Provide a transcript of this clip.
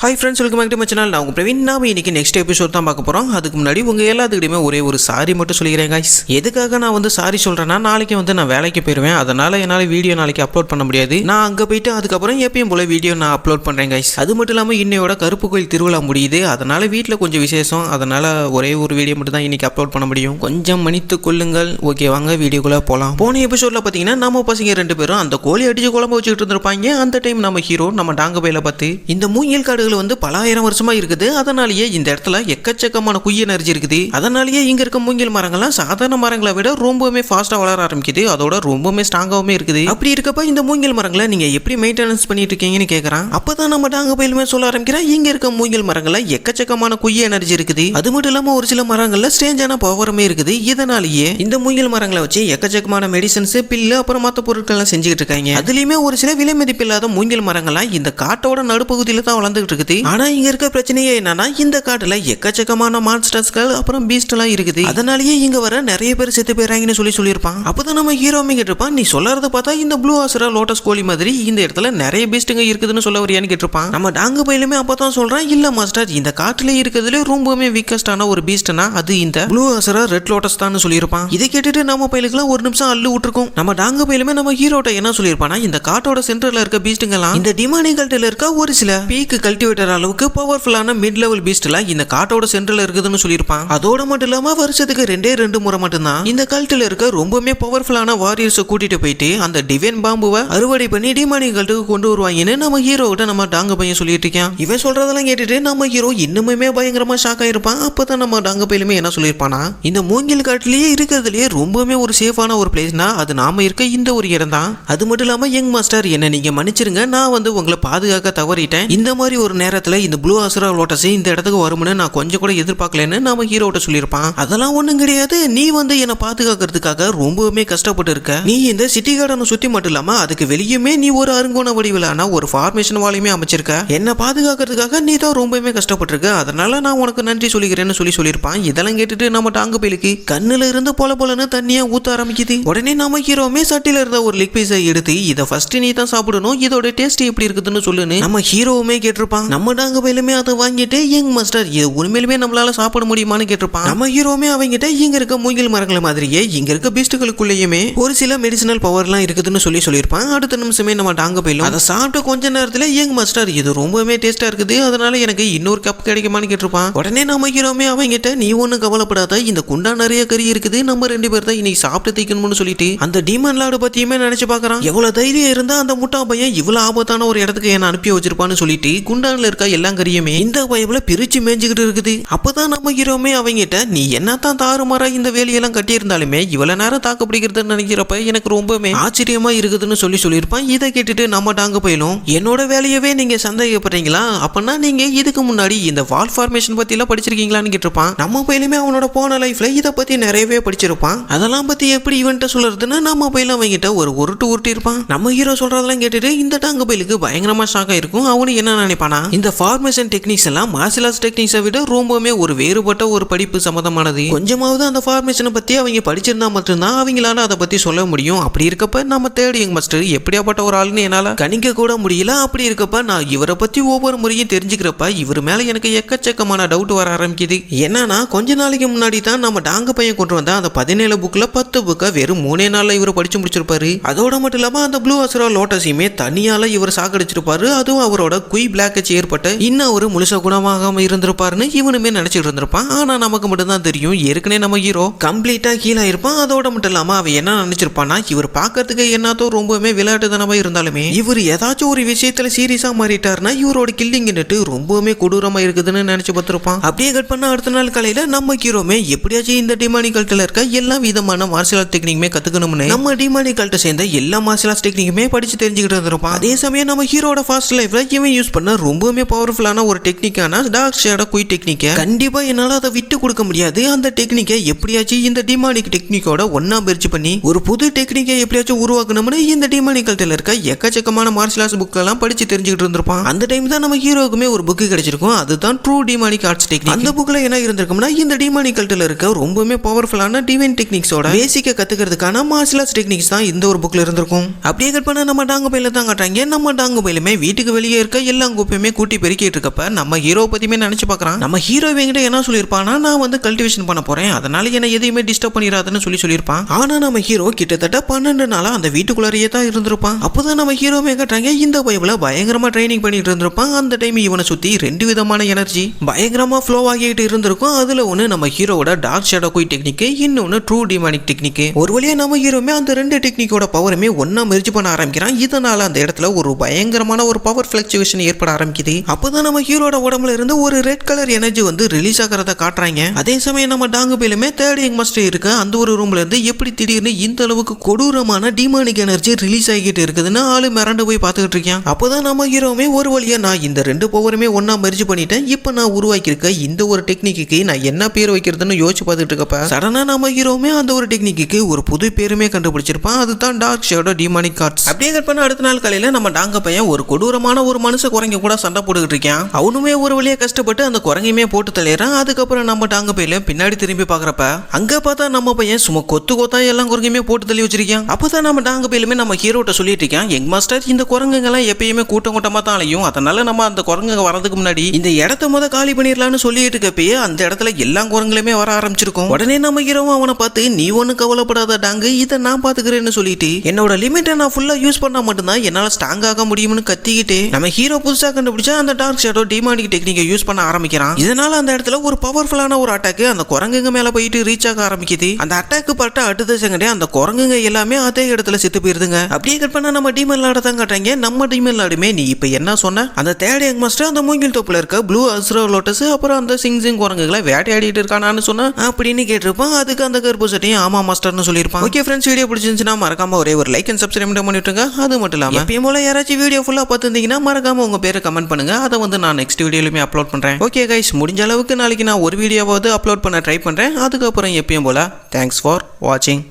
Hi friends, welcome back to my channel. நான் உங்கள் பிரவீன். நாம இன்னைக்கு நெக்ஸ்ட் எபிசோட் தான் பார்க்க போகிறோம். அதுக்கு முன்னாடி உங்கள் எல்லாத்துக்கிட்டையுமே ஒரே ஒரு சாரி மட்டும் சொல்லிக்கிறேன் guys. எதுக்காக நான் வந்து சாரி சொல்கிறேன்னா, நாளைக்கு வந்து நான் வேலைக்கு போயிடுவேன். அதனால் என்னால் வீடியோ நாளைக்கு அப்லோட் பண்ண முடியாது. நான் அங்கே போயிட்டு அதுக்கப்புறம் எப்பயும் போல வீடியோ நான் அப்லோட் பண்ணுறேன் guys. அது மட்டும் இல்லாமல் இன்னையோட கருப்பு கோயில் திருவிழா முடியுது. அதனால் வீட்டில் கொஞ்சம் விசேஷம். அதனால் ஒரே ஒரு வீடியோ மட்டும் தான் இன்னைக்கு அப்லோட் பண்ண முடியும். கொஞ்சம் மன்னித்து கொள்ளுங்கள். ஓகே, வாங்க வீடியோக்குள்ளே போகலாம். போன எபிசோடில் பார்த்தீங்கன்னா நம்ம பசங்க ரெண்டு பேரும் அந்த கோழி அடிச்சு குழம்பு வச்சுக்கிட்டு இருந்திருப்பாங்க. அந்த டைம் நம்ம ஹீரோ நம்ம டாங்க பையில பார்த்து இந்த மூங்கில் காடுகள் வந்து பல ஆயிரம் வருஷமா இருக்குது. அதனாலேயே இந்த இடத்துல எக்கச்சக்கமான குய் எனர்ஜி இருக்குது. அதனாலேயே இங்க இருக்க மூங்கில் மரங்கள்லாம் சாதாரண மரங்களை விட ரொம்பவுமே ஃபாஸ்டா வளர ஆரம்பிக்குது. அதோட ரொம்பவுமே ஸ்ட்ராங்காவுமே இருக்குது. அப்படி இருக்கப்ப இந்த மூங்கில் மரங்களை நீங்க எப்படி மெயின்டெனன்ஸ் பண்ணிட்டு இருக்கீங்கன்னு கேட்கறான். அப்பதான் நம்ம டாங்க பயிலுமே சொல்ல ஆரம்பிக்கிறேன், இங்க இருக்க மூங்கில் மரங்கள்ல எக்கச்சக்கமான குய் எனர்ஜி இருக்குது. அது மட்டும் இல்லாம ஒரு சில மரங்கள்ல ஸ்ட்ரேஞ்சான பவருமே இருக்குது. இதனாலேயே இந்த மூங்கில் மரங்களை வச்சு எக்கச்சக்கமான மெடிசன்ஸ், பில்லு, அப்புறம் மற்ற பொருட்கள் செஞ்சுக்கிட்டு இருக்காங்க. அதுலயுமே ஒரு சில விலை மதிப்பில்லாத மூங்கில் மரங்கள்லாம் இந்த காட்டோட நடுப்பகுதியில தான் வளர்ந்துகிட்டு இருக்குது. ஆனா இங்க இருக்க பிரச்சனையே என்னன்னா, இந்த காட்டுல எக்கச்சக்கமான மான்ஸ்டர்ஸ்கள் அப்புறம் பீஸ்ட் எல்லாம் இருக்குது. அதனாலேயே இங்க வர நிறைய பேர் செத்து போயிறாங்கன்னு சொல்லியிருப்பான். அப்பதான் நம்ம ஹீரோமே கேட்டிருப்பான், நீ சொல்றத பார்த்தா இந்த ப்ளூ ஆசரா லோட்டஸ் கோழி மாதிரி இந்த இடத்துல நிறைய பீஸ்ட்டுங்க இருக்குதுன்னு சொல்ல வரியான்னு கேட்டிருப்பான். நம்ம டாங்க பயிலுமே அப்பதான் சொல்றான், இல்ல மாஸ்டர், இந்த காட்டுல இருக்கிறதுல ரொம்பவுமே வீக்கஸ்டான ஒரு பீஸ்ட்னா அது இந்த ப்ளூ ஆசரா ரெட் லோட்டஸ் தான் சொல்லியிருப்பான். இதை கேட்டுட்டு நம்ம பயிலுக்குலாம் ஒரு நிமிஷம் அள்ளு விட்டுருக்கோம். நம்ம டாங்க பயிலுமே நம்ம ஹீரோட்ட என்ன சொல்லியிருப்பானா, இந்த காட்டோட சென்டர்ல இருக்க பீஸ்ட்டுங்கெல்லாம் இந்த டிமானிகல்ட்டில் இருக்க ஒரு சில பீக் கல்டிவேட்டர் அளவுக்கு பவர்ஃபுல்லான மிட் லெவல் பீஸ்ட்லாம் இந்த காட்டோட சென்டர்ல இருக்குதுன்னு சொல்லியிருப்பான். அதோட மட்டும் இல்லாம வருஷத்துக்கு ரெண்டு முறை மட்டும்தான் இந்த கல்ட்டில் இருக்க ரொம்பவே பவர்ஃபுல்லான வாரியர்ஸை கூட்டிட்டு போயிட்டு அந்த டிவைன் பாம்புவை அறுவடை பண்ணி டிமானிகல்ட்டுக்கு கொண்டு வருவாங்கன்னு நம்ம ஹீரோட்ட நம்ம டாங்க பையன் சொல்லிட்டு இருக்கான். இவன் சொல்றதெல்லாம் கேட்டுட்டு நம்ம ஹீரோ இன்னுமே பயங்கரமா ஷாக் ஆயிருப்பான். அப்பதான் நம்ம டாங்க பையிலுமே என்ன சொல்லியிருப்பானா, இந்த மூங்கில் காட்டிலேயே இருக்கிறதுலயே ரொம்பவே ஒரு சேஃபான ஒரு பிளேஸ்னா அது நாம இருக்க இந்த ஒரு இடம் தான். அது மட்டும் இல்லாம யங் மாஸ்டர், என்ன நீங்க மன்னிச்சிருங்க, நான் வந்து உங்களை பாதுகாக்க தவறிட்டேன். இந்த மாதிரி ஒரு நேரத்துல இந்த ப்ளூ ஆசரா லோட்டஸ் இந்த இடத்துக்கு வரும்னு நான் கொஞ்சம் கூட எதிர்பார்க்கலன்னு நாம ஹீரோட்ட சொல்லியிருப்பான். அதெல்லாம் ஒண்ணும் கிடையாது, நீ வந்து என்னை பாதுகாக்கிறதுக்காக ரொம்பவுமே கஷ்டப்பட்டு இருக்க. நீ இந்த சிட்டி கார்டனை சுத்தி மட்டும் இல்லாம அதுக்கு வெளியுமே நீ ஒரு அருங்கோண வடிவிலான ஒரு ஃபார்மேஷன் வாலையுமே அமைச்சிருக்க. என்ன பாதுகாக்கிறதுக்காக நீ தான் ரொம்பவுமே கஷ்டப்பட்டிருக்க. அதனால நான் உனக்கு நன்றி சொல்லிக்கிறேன்னு சொல்லியிருப்பான். இதெல்லாம் கேட்டுட்டு நம்ம டாங்க பைலுக்கு கண்ணுல இருந்து போலன்னு தண்ணியா ஊத்த ஆரம்பிக்குது. உடனே நம்ம ஹீரோமே சட்டில இருந்த ஒரு லெக் பீஸை எடுத்து இதை ஃபர்ஸ்ட் நீ தான் சாப்பிடணும், இதோட டேஸ்ட் எப்படி இருக்குதுன்னு சொல்லுன்னு நம்ம ஹீரோவுமே கேட்டிருப்பான். நம்ம டாங்க பையிலுமே அதை வாங்கிட்டு, யங் மாஸ்டர், இது உண்மையிலுமே நம்மளால சாப்பிட முடியுமான்னு கேட்டிருப்பான். நம்ம ஹீரோமே அவங்கிட்ட இங்க இருக்க மூங்கில் மரங்கள் மாதிரியே இங்க இருக்க பீஸ்டுகளுக்குள்ளேயுமே ஒரு சில மெடிசினல் பவர்லாம் இருக்குதுன்னு சொல்லியிருப்பான். அடுத்த நிமிஷமே நம்ம டாங்க பையிலும் அதை சாப்பிட்டு கொஞ்ச நேரத்துல, யங் மாஸ்டர், இது ரொம்பவே டேஸ்டா இருக்குது, அதனால எனக்கு இன்னொரு கப் கிடைக்குமான்னு கேட்டிருப்பான். உடனே நம்ம ஹீரோமே அவங்கிட்ட, நீ ஒன்னும் கவலைப்படாத, இந்த குண்டா நிறைய கறி இருக்குது, நம்ம ரெண்டு பேர் தான் இன்னைக்கு சாப்பிட்டு தீக்கணும்னு சொல்லிட்டு அந்த டீமன் லார்டு பத்தியுமே நினைச்சு பாக்குறான். எவ்வளவு தைரியம் இருந்தா அந்த முட்டா பையன் இவ்வளவு ஆபத்தான ஒரு இடத்துக்கு என்ன அனுப்பி வச்சிருப்பான்னு சொல்லிட்டு குண்டான்ல இருக்க எல்லா கறியுமே இந்த பையப்ல பிரிச்சு மேய்ஞ்சுக்கிட்டு இருக்குது. அப்பதான் நம்ம ஹீரோமே அவங்கிட்ட, நீ என்னத்தான் தாறுமாறா இந்த வேலையெல்லாம் கட்டி இருந்தாலுமே இவ்வளவு நேரம் தாக்கு பிடிக்கிறதுன்னு நினைக்கிறப்ப எனக்கு ரொம்பவே ஆச்சரியமா இருக்குதுன்னு சொல்லியிருப்பான். இதை கேட்டுட்டு நம்ம டாங்க பையிலும், என்னோட வேலையவே நீங்க சந்தேகப்படுறீங்களா, அப்படின்னா நீங்க இதுக்கு முன்னாடி இந்த வால் ஃபார்மேஷன் பத்தி எல்லாம் படிச்சிருக்கீங்களான்னு கேட்டிருப்பான். நம்ம பையிலுமே அவனோட போன லைஃப்ல இதை பத்தி நிறையவே படிச்சிருப்பான். அதெல்லாம் பத்தி எப்படி இவன்ட்ட சொல்றதுன்னு நம்ம பையில அவங்கிட்ட ஒரு உருட்டி இருப்பான். நம்ம ஹீரோ சொல்றதெல்லாம் கேட்டுட்டு இந்த டாங்க பைலுக்கு பயங்கரமா ஷாக்கா இருக்கும். அவனு என்ன நினைப்பானா, இந்த ஃபார்மேஷன் டெக்னிக்ஸ் எல்லாம் மார்ஷல் ஆர்ட்ஸ் டெக்னிக்ஸை விட ரொம்பவுமே ஒரு வேறுபட்ட ஒரு படிப்பு சம்பந்தமானது. கொஞ்சமாவது அந்த ஃபார்மேஷனை பத்தி அவங்க படிச்சிருந்தா மட்டும்தான் அவங்களால அதை பத்தி சொல்ல முடியும். அப்படி இருக்கப்ப நம்ம தேர்ட் யங் மாஸ்டர் எப்படியாப்பட்ட ஒரு ஆளுன்னு என்னால கணிக்க கூட முடியல. அப்படி இருக்கப்ப நான் இவரை பத்தி ஒவ்வொரு முறையும் தெரிஞ்சுக்கிறப்ப இவர் மேல எனக்கு எக்கச்சக்கமான டவுட் வர ஆரம்பிக்குது. என்னன்னா, கொஞ்ச நாளைக்கு முன்னாடி தான் நம்ம டாங்க பையன் கொண்டு வந்த அந்த 17 புக்ல 10 புக்கை வெறும் 3 நாள்ல இவர் படிச்சு முடிச்சிருப்பாரு. அதோட மட்டும் இல்லாம அந்த ப்ளூ ஆசரா லோட்டஸையுமே தனியால இவர் சாகடிச்சிருப்பாரு. அதுவும் அவரோட குய் பிளாக்கேஜ் ஏற்பட்ட இன்னும் ஒரு முழுச குணமாகாம இருந்திருப்பாருன்னு இவனுமே நினைச்சிட்டு இருந்திருப்பான். ஆனா நமக்கு மட்டும் தான் தெரியும், ஏற்கனவே நம்ம ஹீரோ கம்ப்ளீட்டா கீழே இருப்பான். அதோட மட்டும் இல்லாம அவன் என்ன நினைச்சிருப்பான்னா, இவர் பாக்கிறதுக்கு என்னத்தோ ரொம்பவுமே விளையாட்டுத்தனமா இருந்தாலுமே இவர் ஏதாச்சும் ஒரு விஷயத்துல சீரியஸா மாறிட்டாருன்னா இவரோட கில்லிங் நெட்டு ரொம்பவுமே கொடூரமா இருக்குதுன்னு நினைச்சு பார்த்திருப்பான். அப்படியே கட் பண்ண அடுத்த நாள் காலையில நம்ம ஹீரோமே எப்படியாச்சும் இந்த டிமானிகல்ட்ல இருக்க எல்லா விதமான மார்ஷல் ஆர்ட் டெக்னிக்குமே கத்துக்கணும்னு நம்ம டிமானிகல்ட்ட சேர்ந்த எல்லா மார்ஷல் ஆர்ட் டெக்னிக்குமே படிச்சு தெரிஞ்சுக்கிட்டு இருந்திருப்பான். அதே சமயம் நம்ம ஹீரோட ஃபாஸ்ட் லைஃப்ல இவன் யூஸ் பண்ண ரொம்பவுமே பவர்ஃபுல்லான ஒரு டெக்னிக்கான டார்க் ஷேடோ குய் டெக்னிக்கை கண்டிப்பா என்னால அதை விட்டு கொடுக்க முடியாது. அந்த டெக்னிக்கை எப்படியாச்சும் இந்த டிமானிக் டெக்னிக்கோட ஒன்னா பயிற்சி பண்ணி ஒரு புது டெக்னிக்கை எப்படியாச்சும் உருவாக்கணும்னு இந்த டிமானிகல்ட்ல இருக்க எக்கச்சக்கமான மார்ஷல் ஆர்ட்ஸ் புக் எல்லாம் படிச்சு தெரிஞ்சுக்கிட்டு இருந்திருப்பான். அந்த டைம் தான் நம்ம ஹீரோக்குமே ஒரு புக் கிடைச்சிருக்கும். அதுதான் ட்ரூ டிமானிக் ஆர்ட்ஸ் டெக்னிக். அந்த புக்ல என்ன இருந்திருக்கும்னா, இந்த டிமானிகல்ட்ல இருக்க ரொம்பவுமே பவர்ஃபுல்லான டிவைன் டெக்னிக்ஸோட பேசிக்க கத்துக்கிறதுக்கான மார்ஷல் ஆர்ட்ஸ் டெக்னிக்ஸ் தான் இந்த ஒரு புக்ல இருந்திருக்கும். அப்படியே கட் பண்ண நம்ம டாங்க பையில தான் காட்டுறாங்க. நம்ம டாங்க பையிலுமே வீட்டுக்கு வெளியே இருக்க எல்லா குப்பையுமே கூட்டி பெருக்கிட்டு இருக்கப்ப நம்ம ஹீரோ பத்தியுமே நினைச்சு பார்க்கறான். நம்ம ஹீரோ இவங்கிட்ட என்ன சொல்லியிருப்பானா, நான் வந்து கல்டிவேஷன் பண்ண போறேன், அதனால என்ன எதையுமே டிஸ்டர்ப் பண்ணிடாதுன்னு சொல்லியிருப்பான். ஆனா நம்ம ஹீரோ கிட்டத்தட்ட 12 நாளா அந்த வீட்டுக்குள்ளாரியே தான் இருந்திருப்பான். அப்பதான் நம்ம ஹீரோவே கட்டுறாங்க, இந்த பைபிள பயங்கரமா ட்ரைனிங் பண்ணிட்டு இருந்திருப்பான். அந்த டைம் இவனை சுத்தி 2 விதமான எனர்ஜி பயங்கரமா ஃப்ளோ ஆகிட்டு இருந்திருக்கும். அதுல ஒண்ணு நம்ம ஹீரோவோட டார்க் ஷேடோ குய் டெக்னிக், இன்னொன்னு ட்ரூ டிமானிக் டெக்னிக். ஒரு வழியா நம்ம ஹீரோமே அந்த 2 டெக்னிக்கோட பவருமே ஒன்னா மெர்ஜ் பண்ண ஆரம்பிக்கிறான். இதனால அந்த இடத்துல ஒரு பயங்கரமான ஒரு பவர் ஃபிளக்சுவேஷன் ஏற்பட ஆரம்பிக்குது. அப்பதான் நம்ம ஹீரோட உடம்புல இருந்து ஒரு ரெட் கலர் எனர்ஜி வந்து ரிலீஸ் ஆகிறத காட்டுறாங்க. அதே சமயம் நம்ம டாங்கு பேலுமே தேர்ட் யங் மாஸ்டர் இருக்க அந்த ஒரு ரூம்ல இருந்து எப்படி திடீர்னு இந்த அளவுக்கு கொடூரமான டிமானிக் எனர்ஜி ரிலீஸ் ஆகிட்டு இருக்குதுன்னு ஆளு மிரண்டு போய் பார்த்துக்கிட்டு இருக்கேன். அப்பதான் நம்ம ஹீரோமே ஒரு வழியா நான் இந்த 2 பவருமே ஒன்னா மெர்ஜ் பண்ணிட்டேன், இப்ப நான் உருவாக்கி இருக்க இந்த ஒரு டெக்னிக்கு நான் என்ன பேர் வைக்கிறதுன்னு யோசிச்சு பார்த்துட்டு இருக்கப்ப சடனா நம்ம ஹீரோமே அந்த ஒரு டெக்னிக்கு ஒரு புது பேருமே கண்டுபிடிச்சிருப்பான். அதுதான் டார்க் ஷேடோ டிமானிக் கார்ட்ஸ். அப்படியே கட் பண்ண அடுத்த நாள் காலையில நம்ம டாங்க பையன் ஒரு கொடூரமான ஒரு மனுஷ குரங்கு கூட சண்டை போட்டுக்கிட்டு இருக்கான். அவனுமே ஒரு வழியா கஷ்டப்பட்டு அந்த குரங்கையுமே போட்டு தள்ளிடுறான். அதுக்கப்புறம் நம்ம டாங்க பையில பின்னாடி திரும்பி பாக்குறப்ப அங்க பார்த்தா நம்ம பையன் சும்மா கொத்தா எல்லாம் குரங்கையுமே போட்டு தள்ளி வச்சிருக்கான். அப்பதான் நம்ம டாங்க பையிலுமே நம்ம ஹீரோட்ட சொல்லிட்டு இருக்கான், யங் மாஸ்டர் இந்த குரங்குங்க எல்லாம் எப்பயுமே கூட்டமா தான் அலையும், அதனால நம்ம அந்த குரங்குங்க வரதுக்கு முன்னாடி இந்த இடத்த முத காலி பண்ணிடலாம்னு சொல்லிட்டு இருக்கப்பயே அந்த இடத்துல எல்லா குரங்குகளுமே வர ஆரம்பிச்சிருக்கும். உடனே நம்ம ஹீரோவும் அவனை பார்த்து, நீ ஒண்ணு கவலைப்படாத டாங்கு, இதை நான் பாத்துக்கிறேன்னு சொல்லிட்டு என்னோட லிமிட்டை நான் ஃபுல்லா யூஸ் பண்ணா மட்டும்தான் என்னால ஸ்ட்ராங் ஆக முடியும்னு கத்திக்கிட்டு நம்ம ஹீரோ புதுசா கண்டுபிடிச்ச அந்த டார்க் ஷேடோ டிமானிக் டெக்னிக்கை யூஸ் பண்ண ஆரம்பிக்கிறான். இதனால அந்த இடத்துல ஒரு பவர்ஃபுல்லான ஒரு அட்டாக் அந்த குரங்குங்க மேல போயிட்டு ரீச் ஆக ஆரம்பிக்குது. அந்த அட்டாக் பட்ட அடுத்த செகண்டே அந்த குரங்குங்க எல்லாமே அதே இடத்துல செத்து போயிருதுங்க. அப்படியே கட் பண்ண நம்ம டீமன் லார்ட தான் காட்டுறாங்க. நம்ம டீமன் லார்டுமே நீ இப்ப என்ன சொன்ன, அந்த தேர்ட் யங் மாஸ்டர் அந்த மூங்கில் தோப்புல இருக்க ப்ளூ அஸ்ரோ லோட்டஸ் அப்புறம் அந்த சிங் குரங்குகளை வேட்டையாடிட்டு இருக்கானான்னு சொன்னா அப்படின்னு கேட்டிருப்பான். அதுக்கு அந்த கருப்பு சட்டையும் ஆமா மாஸ்டர்னு சொல்லியிருப்பான். ஓகே ஃப்ரெண்ட்ஸ், வீடியோ பிடிச்சிருந்துச்சுன்னா மறக்காம ஒரே ஒரு லைக் அண்ட் சப்ஸ்கிரைப் பண்ணிட்டுங்க. அது மட்டும் இல்லாம எப்பயும் போல யாராச்சும் வீடியோ ஃபுல்லா பார்த்துருந்தீங்கன்னா மறக்காம உங்க பேரை கமெண்ட் பண்ணுங்க, அதை வந்து நான் நெக்ஸ்ட் வீடியோலுமே அப்லோட் பண்றேன். ஓகே கைஸ், முடிஞ்ச அளவுக்கு நாளைக்கு நான் ஒரு வீடியோவாவது அப்லோட் பண்ண ட்ரை பண்றேன். அதுக்கப்புறம் எப்பயும் போல தேங்க்ஸ் ஃபார் வாட்சிங்.